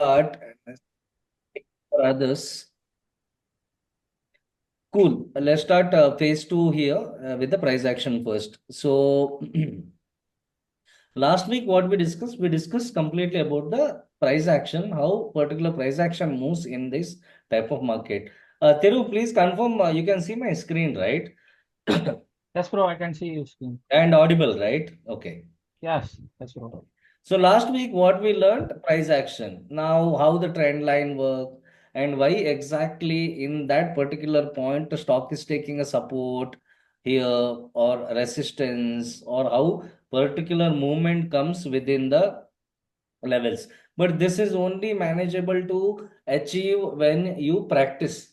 start for others. Cool. Let's start phase two here with the price action first. So, last week, what we discussed completely about the price action, how particular price action moves in this type of market. Thiru, please confirm you can see my screen, right? Yes, bro, I can see you screen. And audible, right? Okay. Yes, bro. So last week, what we learned, price action. Now, how the trend line work and why exactly in that particular point the stock is taking a support here or resistance or how particular movement comes within the levels. But this is only manageable to achieve when you practice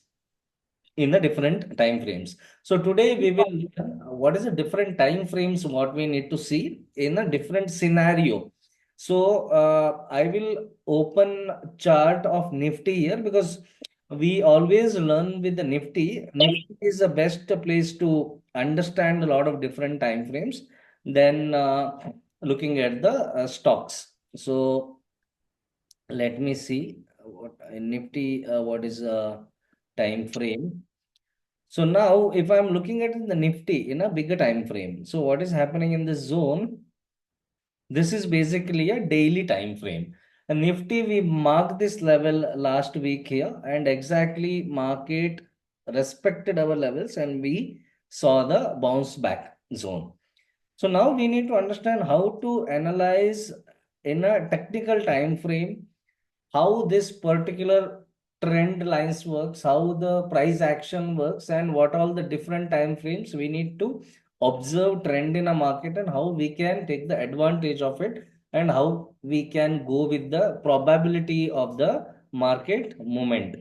in the different time frames. So today we will learn what is the different time frames what we need to see in a different scenario. So I will open chart of Nifty here because we always learn with the Nifty. Nifty is the best place to understand a lot of different time frames than looking at the stocks. So let me see what Nifty what is a time frame. So now, if I'm looking at the Nifty in a bigger time frame, so what is happening in this zone? This is basically a daily time frame. A Nifty, we marked this level last week here, and exactly market respected our levels, and we saw the bounce back zone. So now we need to understand how to analyze in a technical time frame how this particular trend lines works, how the price action works, and what all the different time frames we need to observe trend in a market and how we can take the advantage of it and how we can go with the probability of the market movement.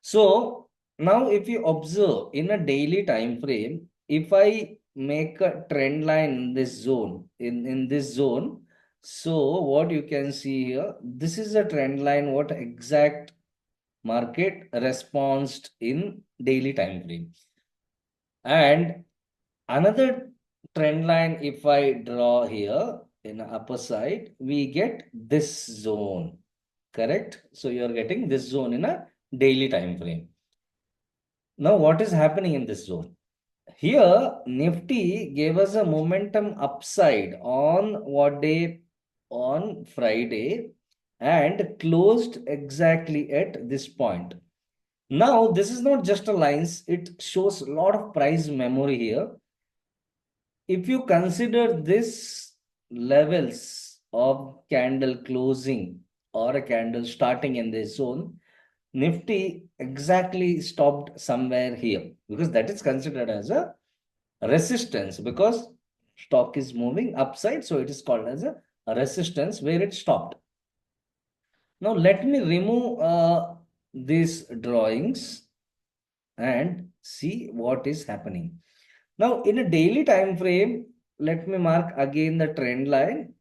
So now if you observe in a daily time frame, if I make a trend line in this zone, in this zone, so what you can see here, this is a trend line, what exact market response in daily time frame. And another trend line, if I draw here in the upper side, we get this zone, correct? So you are getting this zone in a daily time frame. Now, what is happening in this zone? Here, Nifty gave us a momentum upside on what day? On Friday and closed exactly at this point. Now, this is not just a lines, it shows a lot of price memory here. If you consider this levels of candle closing or a candle starting in this zone, Nifty exactly stopped somewhere here because that is considered as a resistance because stock is moving upside. So it is called as a resistance where it stopped. Now let me remove these drawings and see what is happening. Now in a daily time frame, let me mark again the trend line.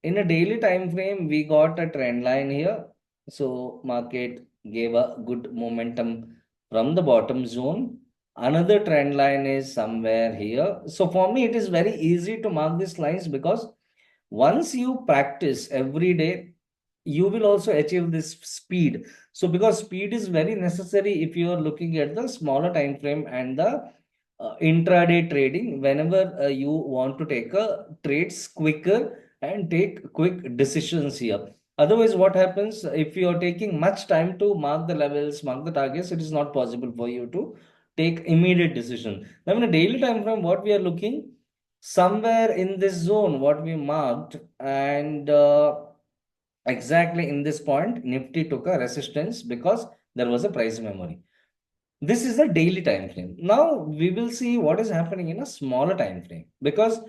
In a daily time frame, we got a trend line here. So market gave a good momentum from the bottom zone. Another trend line is somewhere here. So for me, it is very easy to mark these lines because once you practice every day, you will also achieve this speed. So because speed is very necessary if you are looking at the smaller time frame and the intraday trading, whenever you want to take a trades quicker and take quick decisions here. Otherwise, what happens if you are taking much time to mark the levels, mark the targets, it is not possible for you to take immediate decision. Now, in a daily time frame, what we are looking somewhere in this zone, what we marked, and exactly in this point, Nifty took a resistance because there was a price memory. This is the daily time frame. Now we will see what is happening in a smaller time frame because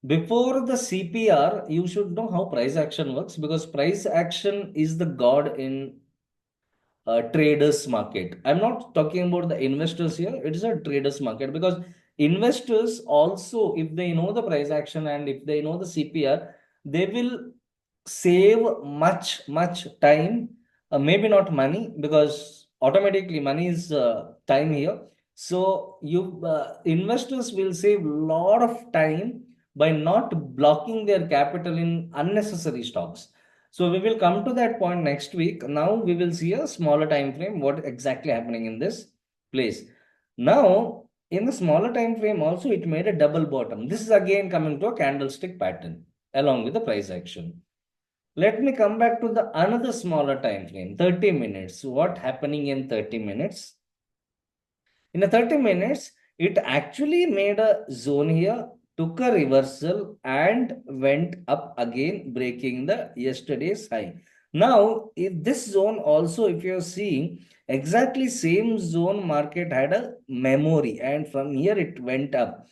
before the CPR, you should know how price action works because price action is the god in traders market. I'm not talking about the investors here. It is a traders market because investors also, if they know the price action and if they know the CPR, they will save much time. Maybe not money because automatically money is time here. So you investors will save lot of time by not blocking their capital in unnecessary stocks. So we will come to that point next week. Now we will see a smaller time frame, what exactly happening in this place. Now, in the smaller time frame also, it made a double bottom. This is again coming to a candlestick pattern along with the price action. Let me come back to the another smaller time frame, 30 minutes. What happening in 30 minutes? In the 30 minutes, it actually made a zone here, took a reversal and went up again, breaking the yesterday's high. Now, if this zone also, if you're seeing exactly same zone, market had a memory, and from here it went up.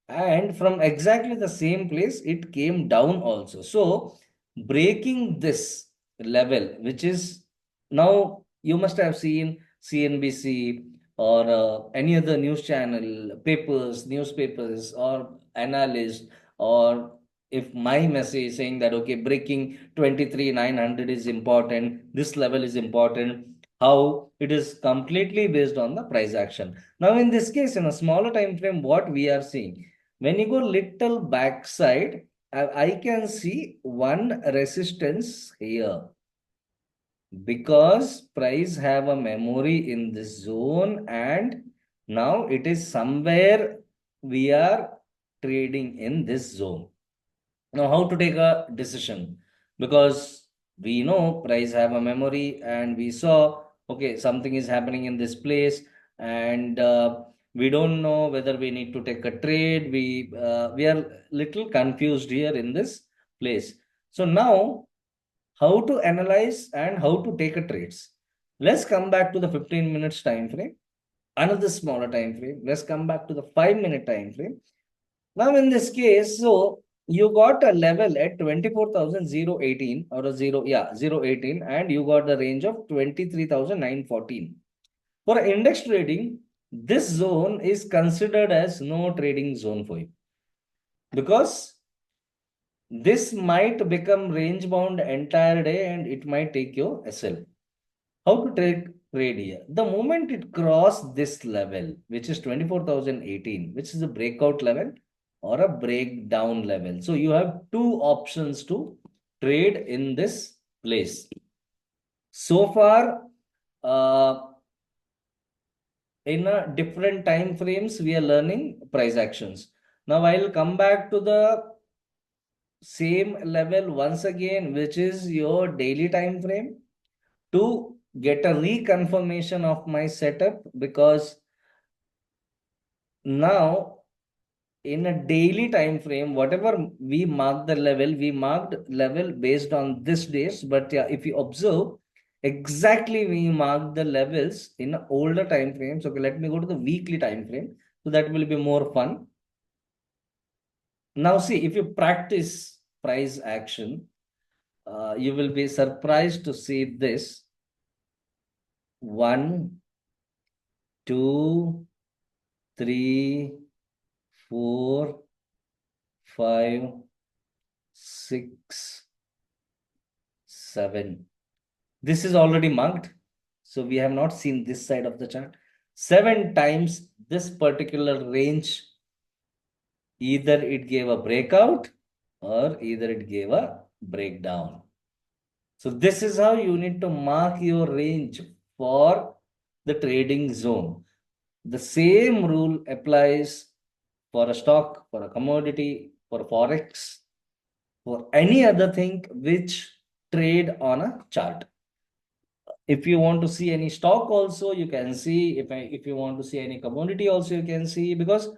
And from exactly the same place, it came down also. So, breaking this level, which is now you must have seen CNBC or any other news channel, papers, newspapers, or analyst, or if my message saying that okay, breaking 23,900 is important, this level is important, how it is completely based on the price action. Now, in this case, in a smaller time frame, what we are seeing, when you go little backside, I can see one resistance here because price have a memory in this zone, and now it is somewhere we are trading in this zone. Now, how to take a decision? Because we know price have a memory, and we saw okay, something is happening in this place, and we don't know whether we need to take a trade. We are little confused here in this place. So now, how to analyze and how to take a trades? Let's come back to the 15 minutes time frame. Another smaller time frame. Let's come back to the 5-minute time frame. Now, in this case, so you got a level at 24,018 or a 018, and you got the range of 23,914. For index trading, this zone is considered as no trading zone for you because this might become range bound entire day and it might take your SL. How to trade here? The moment it crossed this level, which is 24,018, which is a breakout level or a breakdown level. So you have two options to trade in this place. So far, in a different time frames, we are learning price actions. Now I'll come back to the same level once again, which is your daily time frame, to get a reconfirmation of my setup, because now in a daily time frame, whatever we mark the level, we marked level based on this days. But yeah, if you observe, exactly we mark the levels in older time frames. Okay, let me go to the weekly time frame, so that will be more fun. Now see, if you practice price action, you will be surprised to see this. 1, 2, 3, 4, 5, 6, 7. This is already marked. So we have not seen this side of the chart. 7 times this particular range, either it gave a breakout or either it gave a breakdown. So this is how you need to mark your range for the trading zone. The same rule applies for a stock, for a commodity, for forex, for any other thing which trade on a chart. If you want to see any stock also, you can see. If you want to see any commodity also, you can see, because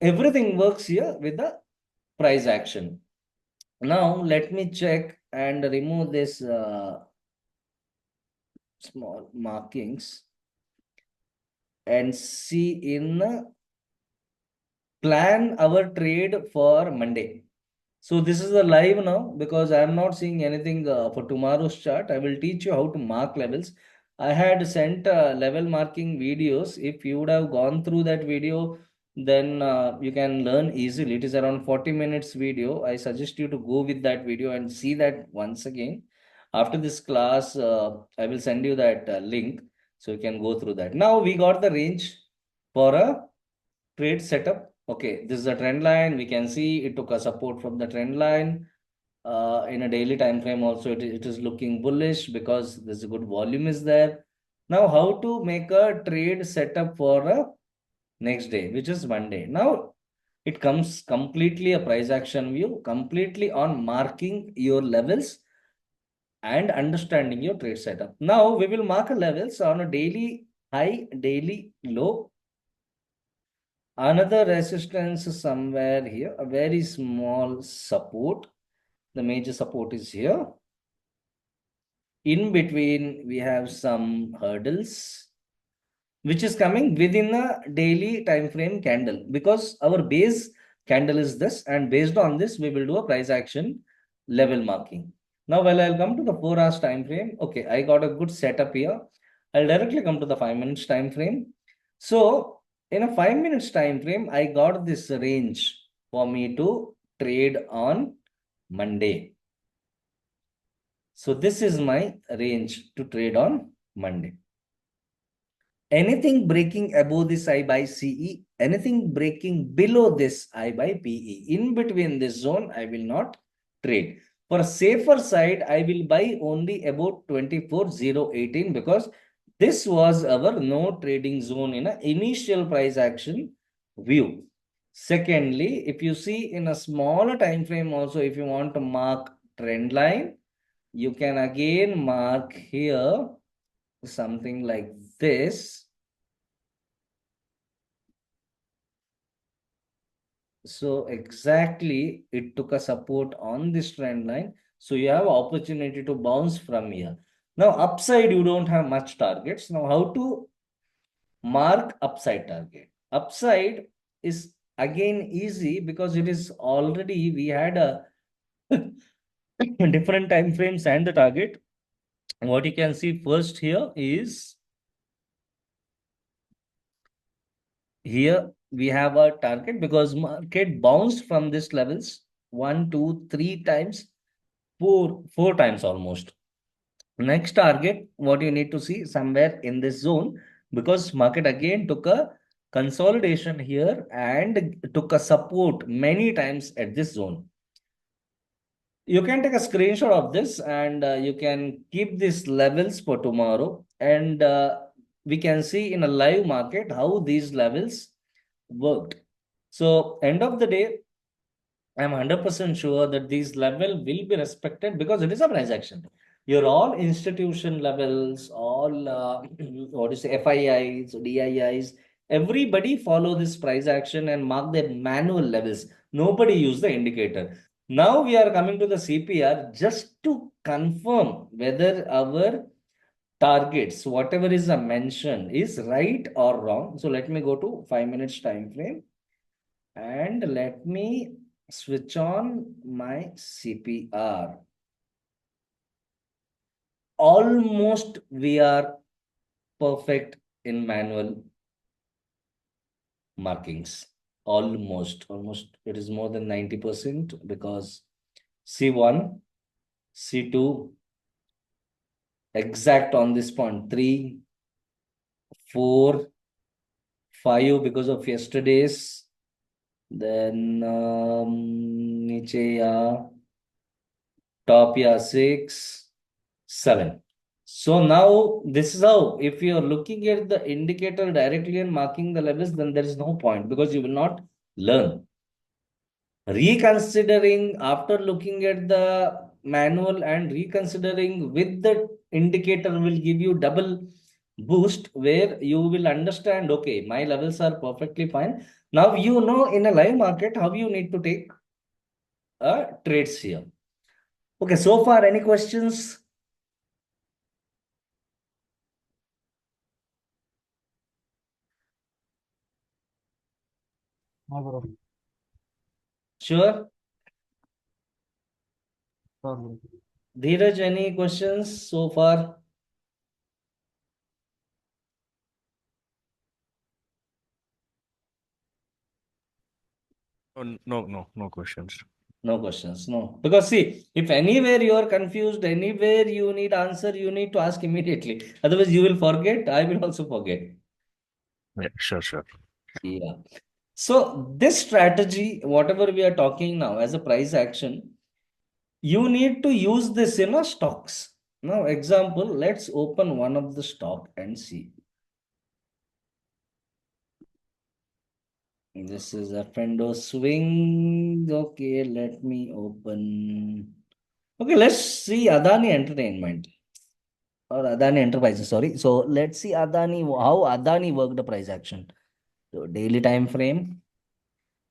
everything works here with the price action. Now, let me check and remove this small markings and see in plan our trade for Monday. So this is the live now, because I am not seeing anything for tomorrow's chart. I will teach you how to mark levels. I had sent level marking videos. If you would have gone through that video, then you can learn easily. It is around 40 minutes video. I suggest you to go with that video and see that once again. After this class, I will send you that link so you can go through that. Now we got the range for a trade setup. Okay, this is a trend line. We can see it took a support from the trend line. In a daily time frame also it is looking bullish because there's a good volume is there. Now, how to make a trade setup for a next day, which is Monday. Now, it comes completely a price action view, completely on marking your levels and understanding your trade setup. Now, we will mark levels on a daily high, daily low, another resistance somewhere here, a very small support. The major support is here. In between, we have some hurdles, which is coming within a daily time frame candle, because our base candle is this, and based on this, we will do a price action level marking. Now, while I'll come to the 4 hours time frame, okay, I got a good setup here. I'll directly come to the 5 minutes time frame. So, in a 5 minutes time frame, I got this range for me to trade on Monday. So this is my range to trade on Monday. Anything breaking above this I by CE, anything breaking below this I by PE. In between this zone, I will not trade. For a safer side, I will buy only about 24,018 because this was our no trading zone in an initial price action view. Secondly, if you see in a smaller time frame also, if you want to mark trend line, you can again mark here something like this. So exactly it took a support on this trend line. So you have opportunity to bounce from here. Now upside, you don't have much targets. Now how to mark upside target? Upside is again easy because it is already, we had a different time frames and the target. What you can see first here is, here we have a target because market bounced from this levels 1, 2, 3 times, four times almost. Next target, what you need to see somewhere in this zone, because market again took a consolidation here and took a support many times at this zone. You can take a screenshot of this and you can keep these levels for tomorrow, and we can see in a live market how these levels worked. So end of the day, I'm 100% sure that these level will be respected because it is a price action. Your all institution levels, all what is FIIs, DIIs, everybody follow this price action and mark their manual levels. Nobody use the indicator. Now we are coming to the CPR just to confirm whether our targets, whatever is mentioned, is right or wrong. So let me go to 5 minutes time frame and let me switch on my CPR. Almost we are perfect in manual markings. Almost it is more than 90% because C1, C2, exact on this point, 3, 4, 5 because of yesterday's. Then niche top 6, 7. So now this is how, if you are looking at the indicator directly and marking the levels, then there is no point because you will not learn. Reconsidering after looking at the manual and reconsidering with the indicator will give you double boost where you will understand, okay, my levels are perfectly fine. Now you know in a live market how you need to take trades here. Okay, so far any questions? No, bro. Sure. Sure, bro. Dheeraj, any questions so far? Oh, no questions. No questions, no. Because see, if anywhere you are confused, anywhere you need answer, you need to ask immediately. Otherwise, you will forget. I will also forget. Yeah, sure. Yeah. So this strategy, whatever we are talking now as a price action, you need to use this in a stocks. Now, example, let's open one of the stock and see. This is a Fendo swing. Okay, let me open. Okay, let's see Adani Entertainment or Adani Enterprises. Sorry. So let's see Adani, how Adani worked the price action. So daily time frame.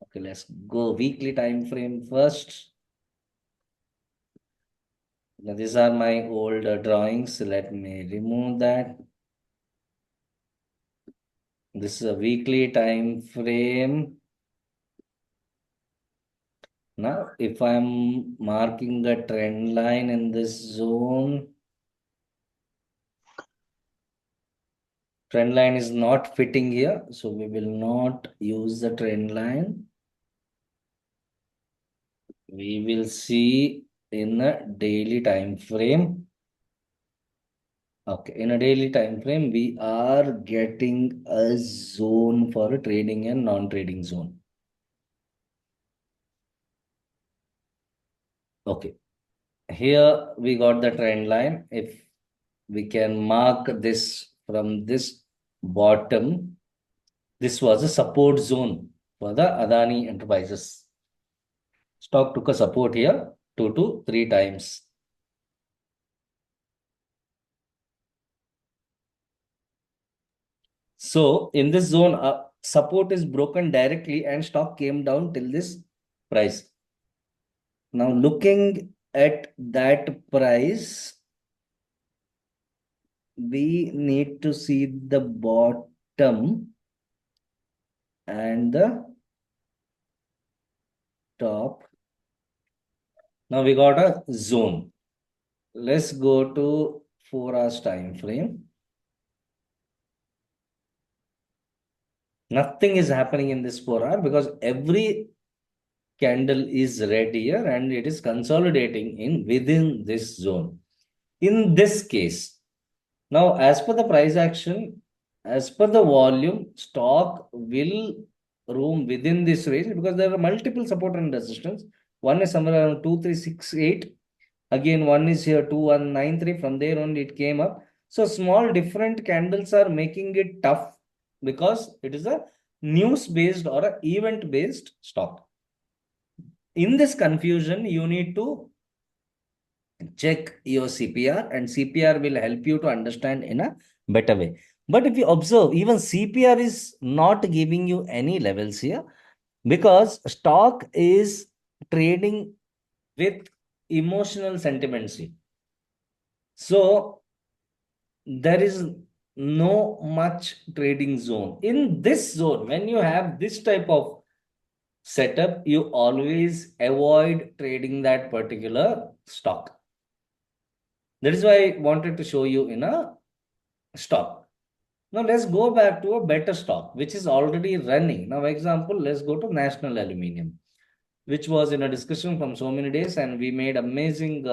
Okay, let's go weekly time frame first. Now, these are my old drawings. Let me remove that. This is a weekly time frame. Now, if I'm marking a trend line in this zone, trend line is not fitting here, so we will not use the trend line. We will see in a daily time frame. Okay, in a daily time frame, we are getting a zone for a trading and non-trading zone. Okay, here we got the trend line. If we can mark this from this bottom, this was a support zone for the Adani Enterprises. Stock took a support here 2 to 3 times. So in this zone, support is broken directly and stock came down till this price. Now looking at that price, we need to see the bottom and the top. Now we got a zone. Let's go to 4 hours time frame. Nothing is happening in this 4 hour because every candle is red here and it is consolidating in within this zone. In this case, now as per the price action, as per the volume, stock will roam within this range because there are multiple support and resistance. One is somewhere around 2368. Again, one is here 2193. From there on, it came up. So small different candles are making it tough because it is a news based or a event based stock. In this confusion, you need to check your CPR and CPR will help you to understand in a better way. But if you observe, even CPR is not giving you any levels here because stock is trading with emotional sentiments. So there is no much trading zone. In this zone, when you have this type of setup, you always avoid trading that particular stock. That is why I wanted to show you in a stock. Now let's go back to a better stock, which is already running. Now, example, let's go to National Aluminium, which was in a discussion from so many days, and we made amazing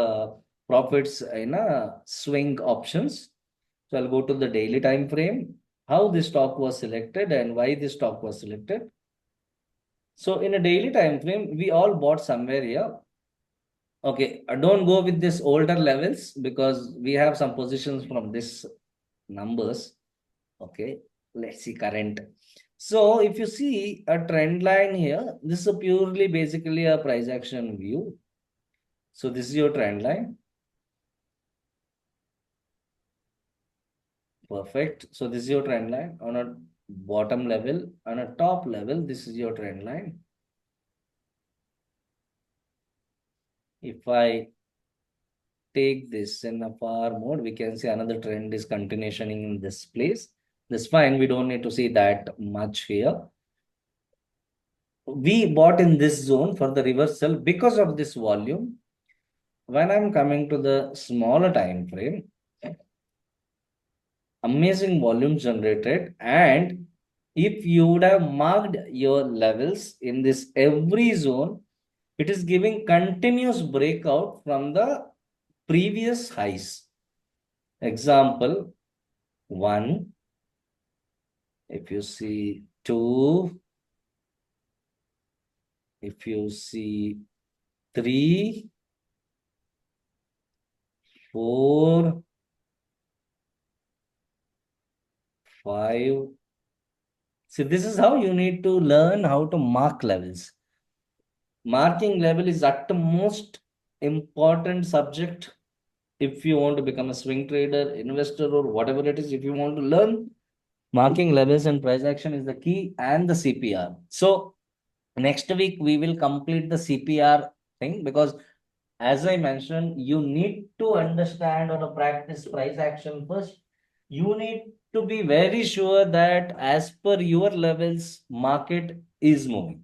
profits in a swing options. So I'll go to the daily time frame, how this stock was selected and why this stock was selected. So in a daily time frame, we all bought somewhere here. Okay, don't go with this older levels because we have some positions from this numbers. Okay, let's see current. So if you see a trend line here, this is purely basically a price action view. So this is your trend line. Perfect. So this is your trend line on a bottom level. On a top level, this is your trend line. If I take this in a far mode, we can see another trend is continuation in this place. That's fine. We don't need to see that much here. We bought in this zone for the reversal because of this volume. When I'm coming to the smaller time frame, amazing volume generated, and if you would have marked your levels in this every zone, it is giving continuous breakout from the previous highs. Example 1, if you see 2, if you see 3, 4, 5. See, this is how you need to learn how to mark levels. Marking level is at the most important subject if you want to become a swing trader, investor, or whatever it is. If you want to learn, marking levels and price action is the key, and the CPR. So next week we will complete the CPR thing, because as I mentioned, you need to understand or practice price action first. You need to be very sure that as per your levels, market is moving.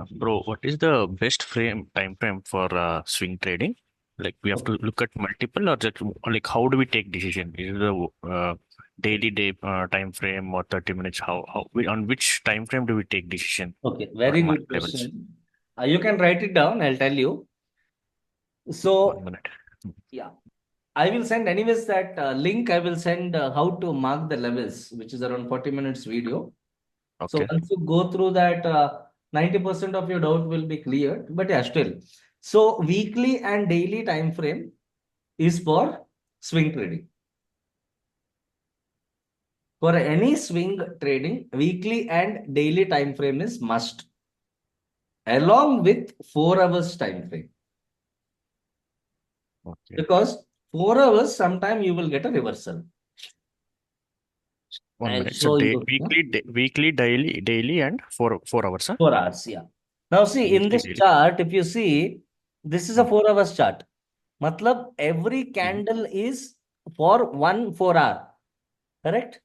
Bro, what is the best time frame for swing trading? Like we have to look at multiple, or just like how do we take decision? Is it the daily day time frame or 30 minutes? On which time frame do we take decision Okay, for very market good levels? question. You can write it down, I'll tell you. 1 So, minute. yeah, I will send anyways that link. I will send how to mark the levels, which is around 40 minutes video. So Okay. once you go through that, 90% of your doubt will be cleared. But yeah, still. So weekly and daily time frame is for swing trading. For any swing trading, weekly and daily time frame is must, along with 4 hours time frame. Okay. Because 4 hours, sometime you will get a reversal. 1 I'll minute. So show you. Yeah? weekly, daily, and 4 hours, huh? 4 hours, yeah. Now see, in Weekly, this daily. chart, if you see, this is a Mm, 4 hours chart. Matlab, every mhm, candle is for 4 hour. Correct?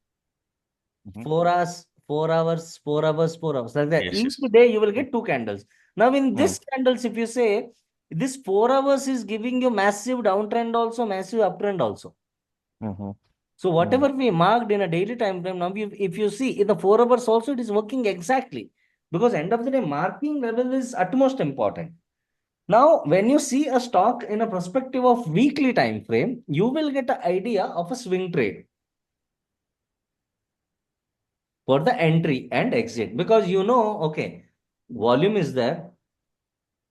mhm. 4 hours, 4 hours, 4 hours, 4 hours. Like that. Yes, Each yes. day you will Mm, get 2 candles. Now, in mm, this candles, if you say this 4 hours is giving you massive downtrend also, massive uptrend also. mhm, So mm. whatever we marked in a daily time frame, now if you see in the 4 hours also, it is working exactly. Because end of the day, marking level is utmost important. Now, when you see a stock in a perspective of weekly time frame, you will get an idea of a swing trade for the entry and exit, because you know, okay, volume is there,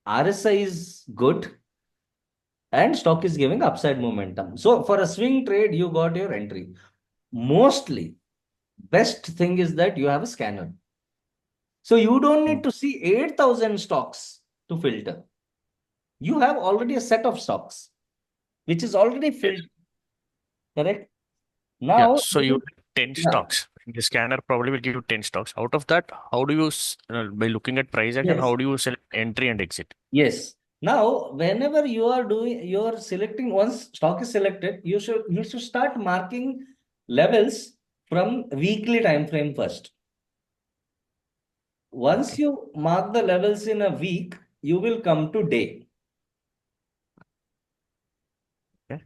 RSI is good, and stock is giving upside momentum. So for a swing trade, you got your entry. Mostly, best thing is that you have a scanner. So you don't Mm. need to see 8,000 stocks to filter. You have already a set of stocks, which is already Yes. filtered, correct? Yeah. Now, So you 10 yeah, stocks. The scanner probably will give you 10 stocks. Out of that, how do you, by looking at price action, yes, how do you select entry and exit? yes. Now, whenever you are doing, you are selecting, once stock is selected, you should start marking levels from weekly time frame first. Once Okay. you mark the levels in a week, you will come to day. Okay.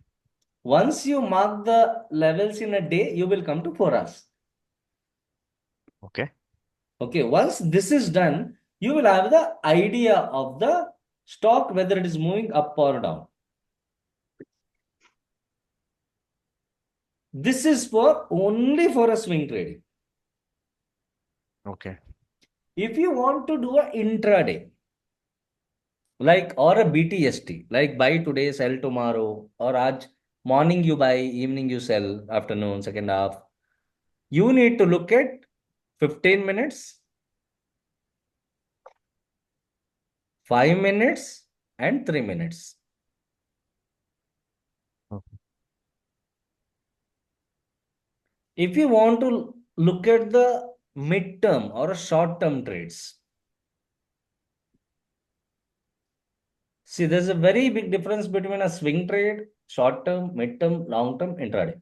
Once you mark the levels in a day, you will come to 4 hours. Okay. Okay, once this is done, you will have the idea of the stock, whether it is moving up or down. This is for only for a swing trading. Okay. If you want to do a intraday, like or a BTST, like buy today, sell tomorrow, or Aj morning you buy, evening you sell, afternoon, second half, you need to look at 15 minutes, 5 minutes, and 3 minutes. Okay. If you want to look at the midterm or a short-term trades, see, there's a very big difference between a swing trade, short-term, midterm, long-term, intraday.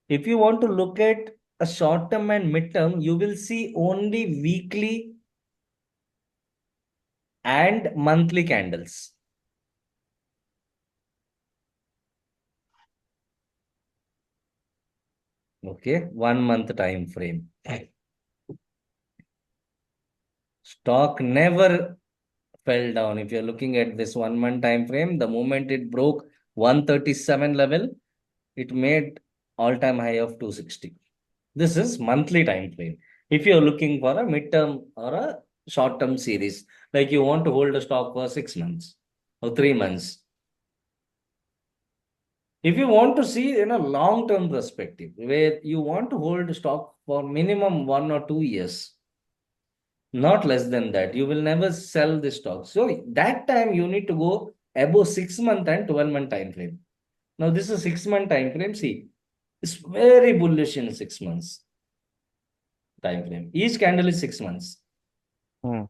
If you want to look at a short-term and midterm, you will see only weekly and monthly candles. Okay, 1 month time frame. Stock never fell down. If you're looking at this 1 month time frame, the moment it broke 137 level, it made all-time high of 260. This is monthly time frame. If you're looking for a midterm or a short-term series. Like you want to hold a stock for 6 months or 3 months. If you want to see in a long-term perspective, where you want to hold stock for minimum 1 or 2 years, not less than that, you will never sell the stock. So that time you need to go above 6 month and 12-month time frame. Now this is 6 month time frame. See, it's very bullish in 6 months time frame. Each candle is 6 months. Hmm.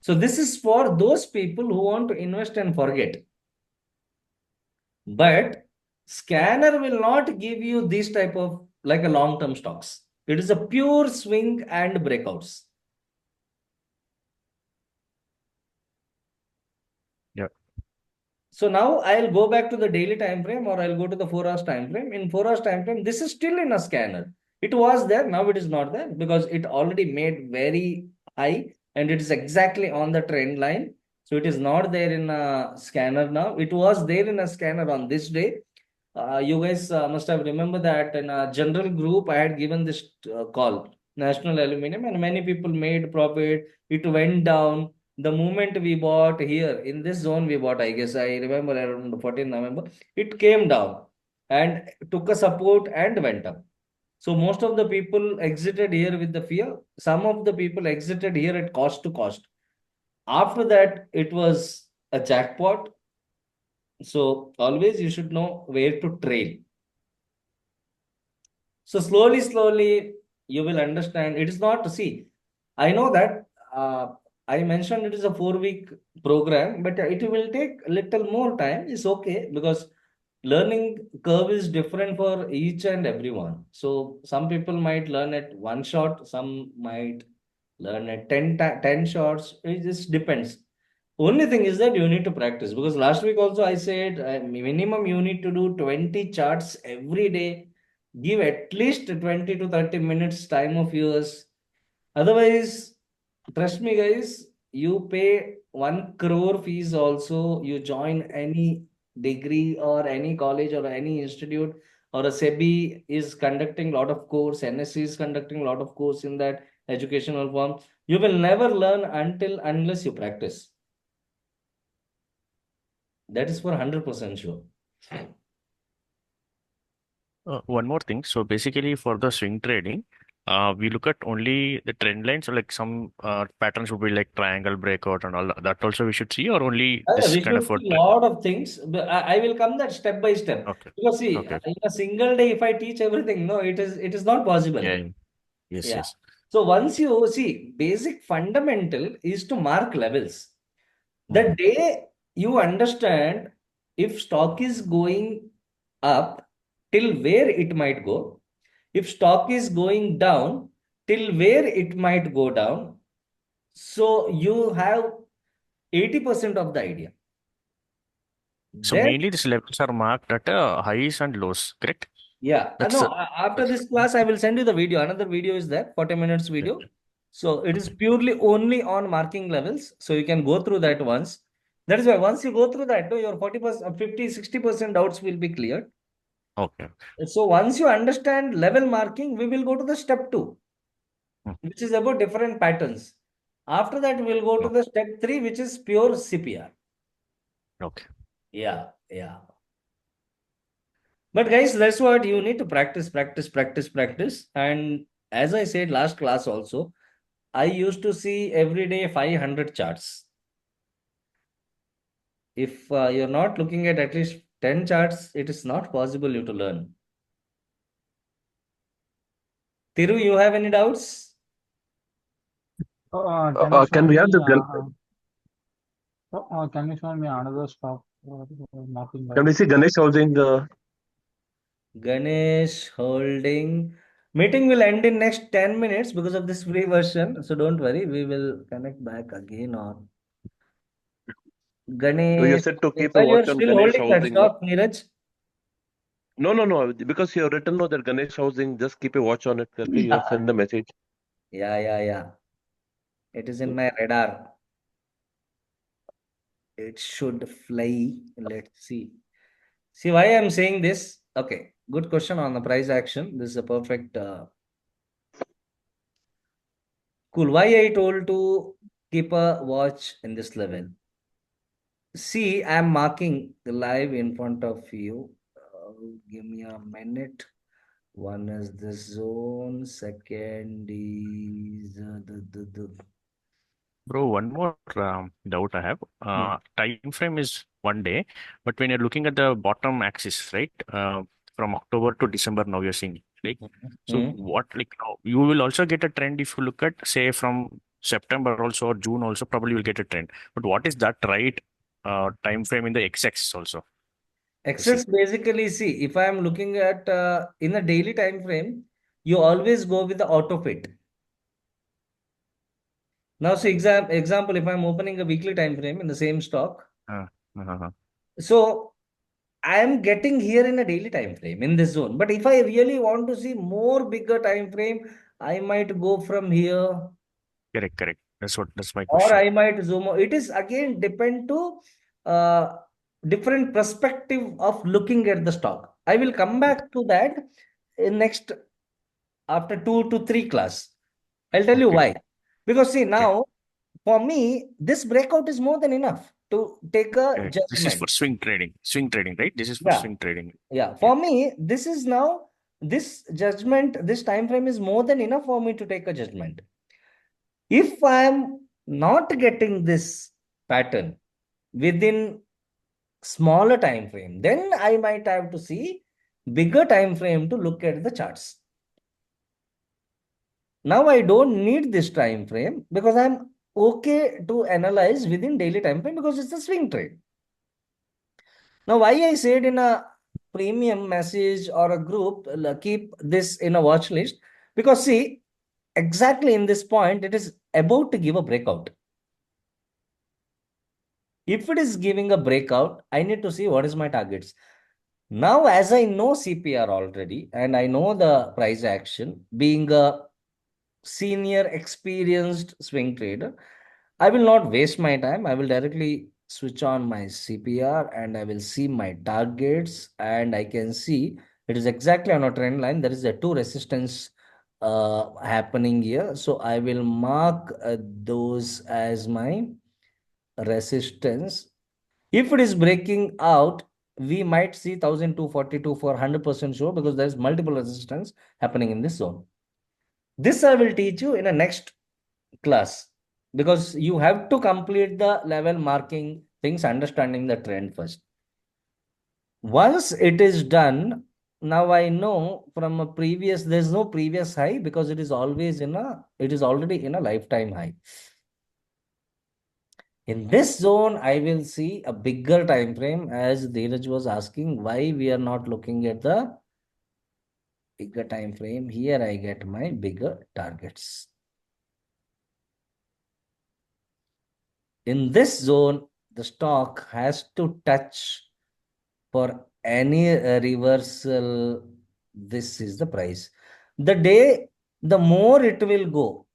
So this is for those people who want to invest and forget. But scanner will not give you this type of like a long-term stocks. It is a pure swing and breakouts. Yeah. So now I'll go back to the daily time frame or I'll go to the 4 hours time frame. In 4 hours time frame, this is still in a scanner. It was there, now it is not there because it already made very high and it is exactly on the trend line. So it is not there in a scanner now. It was there in a scanner on this day. You guys must have remember that in a general group, I had given this call, National Aluminium, and many people made profit. It went down. The moment we bought here in this zone, we bought, I guess I remember around 14 November, it came down and took a support and went up. So most of the people exited here with the fear. Some of the people exited here at cost to cost. After that, it was a jackpot. So always you should know where to trail. So slowly, you will understand. It is not, see, I know that I mentioned it is a 4 week program, but it will take a little more time. It's okay because learning curve is different for each and everyone. So some people might learn at one shot, some might learn at 10 shots. It just depends. Only thing is that you need to practice because last week also I said minimum you need to do 20 charts every day. Give at least 20 to 30 minutes time of yours. Otherwise, trust me, guys, you pay 1 crore fees also. You join any degree or any college or any institute or a SEBI is conducting a lot of course, NSC is conducting a lot of course in that educational form. You will never learn unless you practice. That is for 100% sure. One more thing. So basically, for the swing trading, we look at only the trend lines. So like some patterns would be like triangle breakout and all that. That also we should see, or only this We kind should of a see a lot of things. But I will come that step by step. okay, Because see, okay, okay. in a single day, if I teach everything, no, it is not possible. Yeah, yeah. Yes, Yeah. yes. So once you see, basic fundamental is to mark levels. The Mhm. day you understand if stock is going up, till where it might go, if stock is going down, till where it might go down. So you have 80% of the idea. So Then, mainly these levels are marked at highs and lows, correct? yeah, That's no, after this class, I will send you the video. Another video is there, 40 minutes video. okay. So it is Okay. purely only on marking levels. So you can go through that once. That is why once you go through that, no, your 40%, 50, 60% doubts will be cleared. Okay. So once you understand level marking, we will go to the step 2, Hmm. which is about different patterns. After that, we'll go to No. the step 3, which is pure CPR. Okay. Yeah, yeah. But guys, that's what you need to practice. And as I said last class also, I used to see every day 500 charts. If you're not looking at least 10 charts, it is not possible you to learn. Thiru, you have any doubts? Can you show Can we have me? the Can you show me another stock mapping can we level? see Ganesh housing? Ganesh holding. Meeting will end in next 10 minutes because of this free version. So don't worry, we will connect back again on So you Ganesh. said to keep a Well, you're watch on still Ganesh holding that housing, no? stock, Neeraj? No. Because you have written no that Ganesh housing, just keep a watch on it. Okay, you have sent the message. Yeah. It is in my radar. It should fly. Let's see. See why I'm saying this? Okay, good question on the price action. This is a perfect Cool. Why I told to keep a watch in this level? See, I'm marking the live in front of you. Give me a minute. One is this zone. Second is the Bro, one more doubt I have. Time frame is 1 day, but when you're looking at the bottom axis, right? From October to December, now you're seeing, right? So Hmm. what, like, you will also get a trend if you look at, say, from September also or June also, probably you'll get a trend. But what is that right time frame in the x-axis also? You see, Excess basically, see, if I am looking at in a daily time frame, you always go with the auto fit. Now, see, example, if I'm opening a weekly time frame in the same stock, uh, uh, so I am getting here in a daily time frame in this zone. But if I really want to see more bigger time frame, I might go from here, correct. That's my or question. I might zoom out. It is again depend to uh, different perspective of looking at the stock. I will come back to that in next after 2 to 3 class. I'll tell you Okay, why. Because see okay. now, for me, this breakout is more than enough to take a Correct. This is for judgment. swing trading, right? This is for Yeah, swing trading. yeah. Yeah, For me, this is now this judgment, this time frame is more than enough for me to take a judgment. If I am not getting this pattern within smaller time frame, then I might have to see bigger time frame to look at the charts. Now I don't need this time frame because I'm okay to analyze within daily time frame because it's a swing trade. Now, why I said in a premium message or a group, keep this in a watch list, because see, exactly in this point, it is about to give a breakout. If it is giving a breakout, I need to see what is my targets. Now, as I know CPR already, and I know the price action, being a senior experienced swing trader, I will not waste my time. I will directly switch on my CPR and I will see my targets, and I can see it is exactly on a trend line. There is a two resistance happening here. So I will mark those as my resistance. If it is breaking out, we might see 1242 for 100% sure because there is multiple resistance happening in this zone. This I will teach you in a next class because you have to complete the level marking things, understanding the trend first. Once it is done, now I know from a previous, there's no previous high because it is always it is already in a lifetime high. In this zone, I will see a bigger time frame as Dheeraj was asking why we are not looking at the bigger time frame. Here I get my bigger targets. In this zone, the stock has to touch for any reversal. This is the price. The day, the more it will go.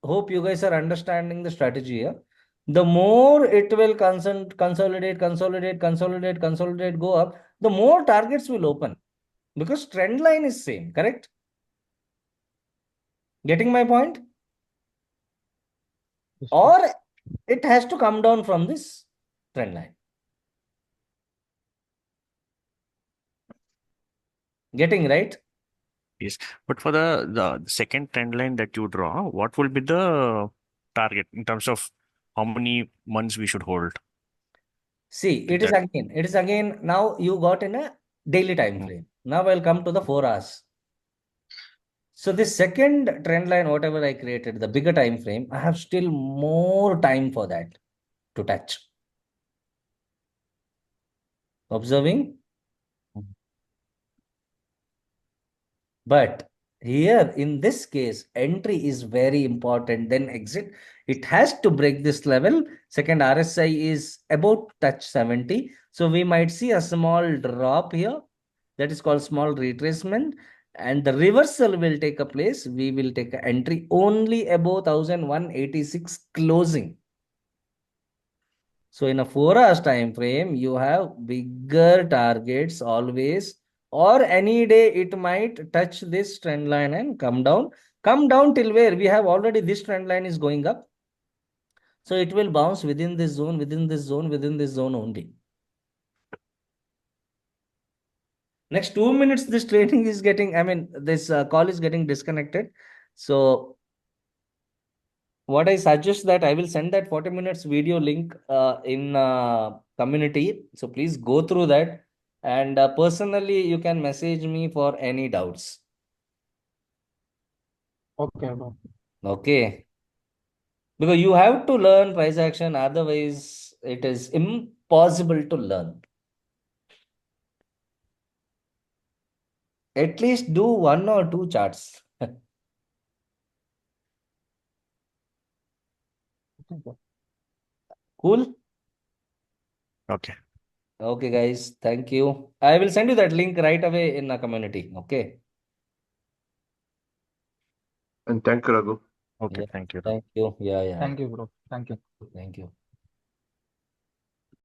Hope you guys are understanding the strategy here. The more it will consolidate, go up, the more targets will open because trend line is same, correct? Getting my point? Yes, sir. Or it has to come down from this trend line. Getting right? yes. But for the second trend line that you draw, what will be the target in terms of how many months we should hold? See, Like that. it is again, now you got in a daily time Mm. frame. Now I'll come to the 4 hours. So the second trend line, whatever I created, the bigger time frame, I have still more time for that to touch. Observing? But here in this case, entry is very important, then exit. It has to break this level. Second RSI is about touch 70. So we might see a small drop here. That is called small retracement. And the reversal will take a place. We will take an entry only above 1186 closing. So in a 4 hours time frame, you have bigger targets always, or any day it might touch this trend line and come down. Come down till where we have already this trend line is going up. So it will bounce within this zone, within this zone, within this zone only. Next 2 minutes, this trading is getting, this call is getting disconnected. So what I suggest that I will send that 40 minutes video link in community. So please go through that. And personally, you can message me for any doubts. Okay, bro. Okay. Because you have to learn price action, otherwise it is impossible to learn. At least do 1 or 2 charts. Okay, bro. Cool. Okay. Okay, guys. Thank you. I will send you that link right away in the community. Okay. And thank you, Raghu. Okay. Yeah. Thank you. Thank you. Yeah. Thank you, bro. Thank you. Thank you.